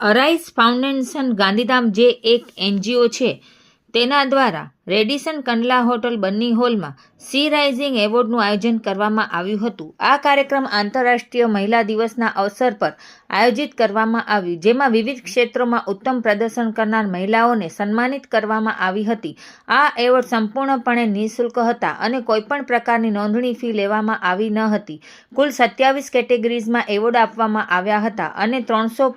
Arise foundation Gandhidham જે એક NGO છે તેના દ્વારા રેડિસન કંડલા હોટલ બન્ની હોલમાં સી રાઇઝિંગ એવોર્ડનું આયોજન કરવામાં આવ્યું હતું. આ કાર્યક્રમ આંતરરાષ્ટ્રીય મહિલા દિવસના અવસર પર આયોજિત કરવામાં આવ્યું, જેમાં વિવિધ ક્ષેત્રોમાં ઉત્તમ પ્રદર્શન કરનાર મહિલાઓને સન્માનિત કરવામાં આવી હતી. આ એવોર્ડ સંપૂર્ણપણે નિઃશુલ્ક હતા અને કોઈપણ પ્રકારની નોંધણી ફી લેવામાં આવી ન હતી. કુલ 27 કેટેગરીઝમાં એવોર્ડ આપવામાં આવ્યા હતા અને 300+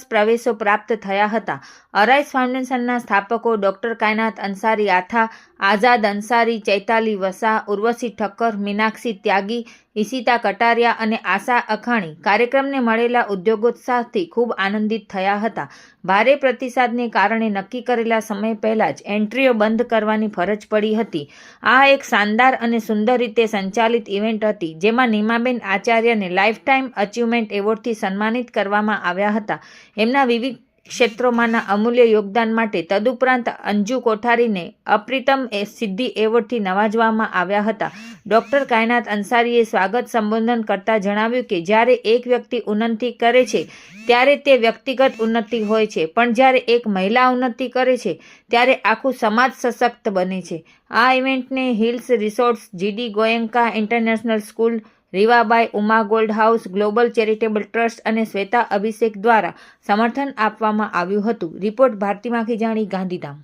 પ્રવેશો પ્રાપ્ત થયા હતા. અરાઇઝ ફાઉન્ડેશનના સ્થાપકો ડોક્ટર કાયનાત અંસારી આથા, આઝાદ અંસારી, ચૈતાલી વસા, ઉર્વશી ઠક્કર, મીનાક્ષી ત્યાગી, ઈશિતા કટારિયા અને આશા અખાણી કાર્યક્રમને મળેલા ઉદ્યોગોત્સાહથી ખૂબ આનંદિત થયા હતા. ભારે પ્રતિસાદને કારણે નક્કી કરેલા સમય પહેલાં જ એન્ટ્રીઓ બંધ કરવાની ફરજ પડી હતી. આ એક શાનદાર અને સુંદર રીતે સંચાલિત ઇવેન્ટ હતી, જેમાં નીમાબેન આચાર્યને લાઇફટાઇમ અચીવમેન્ટ એવોર્ડથી સન્માનિત કરવામાં આવ્યા હતા. એમના વિવિધ ક્ષેત્રોમાંના અમૂલ્ય યોગદાન માટે તદુપરાંત અંજુ કોઠારીને અપ્રિતમ સિદ્ધિ એવોર્ડથી નવાજવામાં આવ્યા હતા. ડોક્ટર કાયનાત અંસારીએ સ્વાગત સંબોધન કરતા જણાવ્યું કે જ્યારે એક વ્યક્તિ ઉન્નતિ કરે છે ત્યારે તે વ્યક્તિગત ઉન્નતિ હોય છે, પણ જ્યારે એક મહિલા ઉન્નતિ કરે છે ત્યારે આખું સમાજ સશક્ત બને છે. આ ઇવેન્ટને hills resorts, GD Goenka international school, Rivabai, Uma gold house, global charitable trust અને શ્વેતા અભિષેક દ્વારા સમર્થન આપવામાં આવ્યું હતું. રિપોર્ટ ભારતી માખીજાણી, ગાંધીધામ.